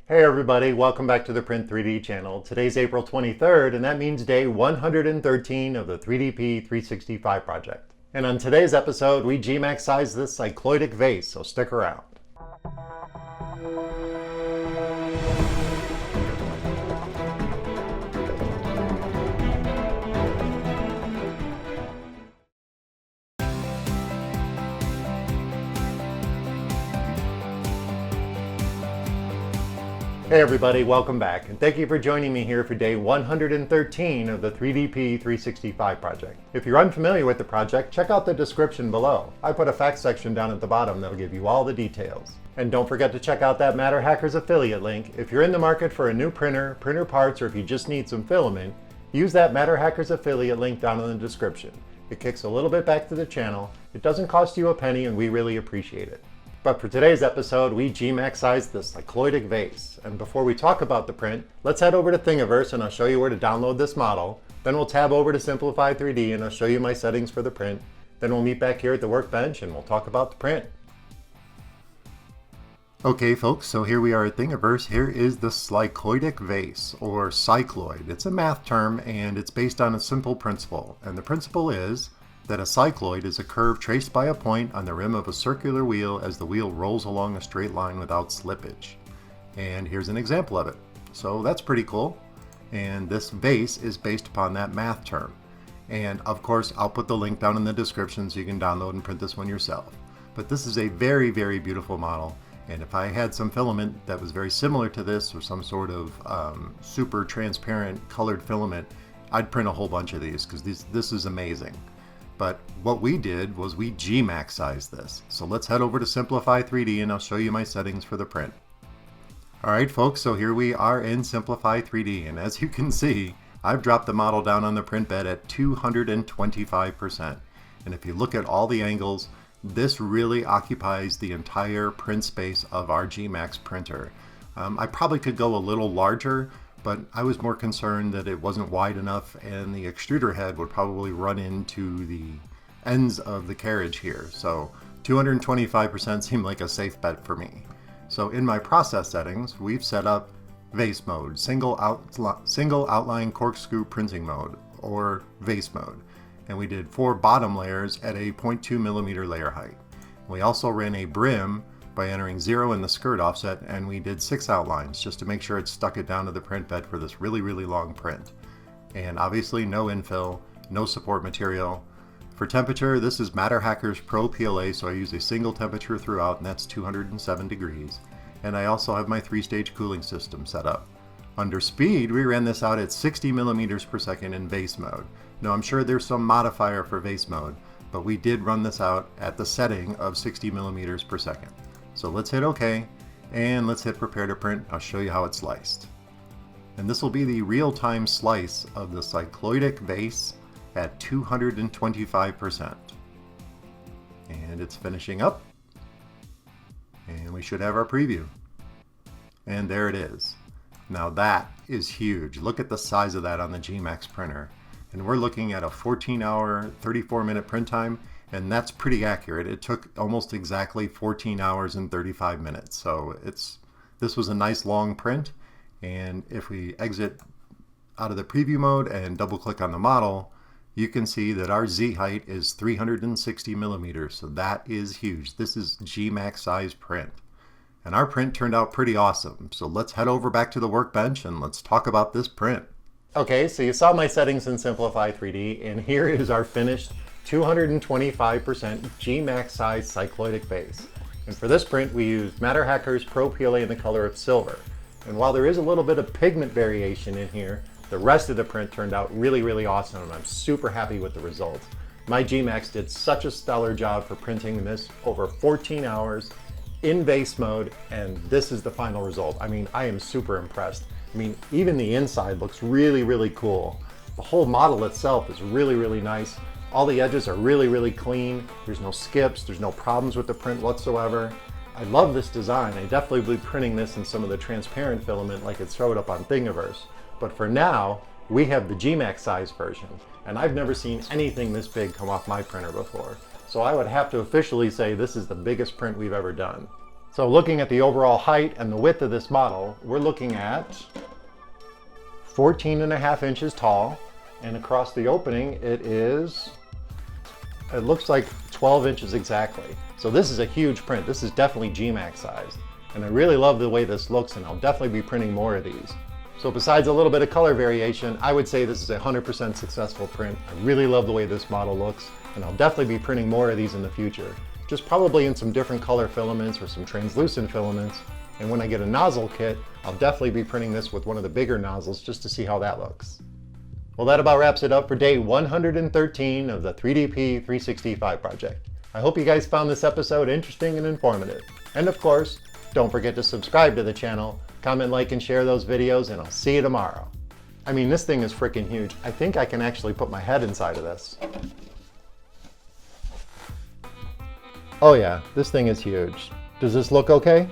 Hey everybody, welcome back to the Print 3D channel. Today's April 23rd, and that means day 113 of the 3DP 365 project. And on today's episode, we gMaxSize this cycloidic vase, so stick around. Hey everybody, welcome back, and thank you for joining me here for day 113 of the 3DP 365 project. If you're unfamiliar with the project, check out the description below. I put a facts section down at the bottom that'll give you all the details. And don't forget to check out that MatterHackers affiliate link. If you're in the market for a new printer parts, or if you just need some filament, use that MatterHackers affiliate link down in the description. It kicks a little bit back to the channel. It doesn't cost you a penny, and we really appreciate it. But for today's episode, we gMaxSized this cycloidic vase. And before we talk about the print, let's head over to Thingiverse and I'll show you where to download this model. Then we'll tab over to Simplify 3D and I'll show you my settings for the print. Then we'll meet back here at the workbench and we'll talk about the print. Okay folks, so here we are at Thingiverse. Here is the cycloidic vase, or cycloid. It's a math term and it's based on a simple principle. And the principle is that a cycloid is a curve traced by a point on the rim of a circular wheel as the wheel rolls along a straight line without slippage. And here's an example of it. So that's pretty cool. And this vase is based upon that math term. And of course, I'll put the link down in the description so you can download and print this one yourself. But this is a very, very beautiful model. And if I had some filament that was very similar to this, or some sort of super transparent colored filament, I'd print a whole bunch of these because this is amazing. But what we did was we gMaxSized this. So let's head over to Simplify 3D and I'll show you my settings for the print. Alright folks, so here we are in Simplify 3D, and as you can see, I've dropped the model down on the print bed at 225%. And if you look at all the angles, this really occupies the entire print space of our gMax printer. I probably could go a little larger, but I was more concerned that it wasn't wide enough and the extruder head would probably run into the ends of the carriage here. So 225% seemed like a safe bet for me. So in my process settings, we've set up vase mode, single outline corkscrew printing mode, or vase mode. And we did 4 bottom layers at a 0.2 millimeter layer height. We also ran a brim by entering 0 in the skirt offset, and we did 6 outlines just to make sure it stuck it down to the print bed for this really, really long print. And obviously no infill, no support material. For temperature, this is MatterHackers PRO PLA, so I use a single temperature throughout, and that's 207 degrees. And I also have my 3-stage cooling system set up. Under speed, we ran this out at 60 millimeters per second in vase mode. Now I'm sure there's some modifier for vase mode, but we did run this out at the setting of 60 millimeters per second. So let's hit OK, and let's hit Prepare to Print. I'll show you how it's sliced. And this will be the real-time slice of the cycloidic vase at 225%. And it's finishing up. And we should have our preview. And there it is. Now that is huge. Look at the size of that on the gMax printer. And we're looking at a 14-hour, 34-minute print time. And that's pretty accurate. It took almost exactly 14 hours and 35 minutes. So this was a nice long print. And if we exit out of the preview mode and double click on the model, you can see that our Z height is 360 millimeters. So that is huge. This is gMax size print. And our print turned out pretty awesome. So let's head over back to the workbench and let's talk about this print. Okay, so you saw my settings in Simplify 3D, and here is our finished 225% gMaxSize cycloidic vase. And for this print, we used MatterHackers PRO PLA in the color of silver. And while there is a little bit of pigment variation in here, the rest of the print turned out really, really awesome, and I'm super happy with the results. My gMax did such a stellar job for printing this over 14 hours in vase mode, and this is the final result. I mean, I am super impressed. I mean, even the inside looks really, really cool. The whole model itself is really, really nice. All the edges are really, really clean. There's no skips, there's no problems with the print whatsoever. I love this design. I definitely will be printing this in some of the transparent filament like it showed up on Thingiverse. But for now, we have the gMaxSize version, and I've never seen anything this big come off my printer before. So I would have to officially say this is the biggest print we've ever done. So looking at the overall height and the width of this model, we're looking at 14.5 inches tall, and across the opening it looks like 12 inches exactly. So this is a huge print. This is definitely gMax size. And I really love the way this looks, and I'll definitely be printing more of these. So besides a little bit of color variation, I would say this is a 100% successful print. I really love the way this model looks, and I'll definitely be printing more of these in the future. Just probably in some different color filaments or some translucent filaments. And when I get a nozzle kit, I'll definitely be printing this with one of the bigger nozzles just to see how that looks. Well, that about wraps it up for day 113 of the 3DP 365 project. I hope you guys found this episode interesting and informative. And of course, don't forget to subscribe to the channel, comment, like, and share those videos, and I'll see you tomorrow. I mean, this thing is freaking huge. I think I can actually put my head inside of this. Oh yeah, this thing is huge. Does this look okay?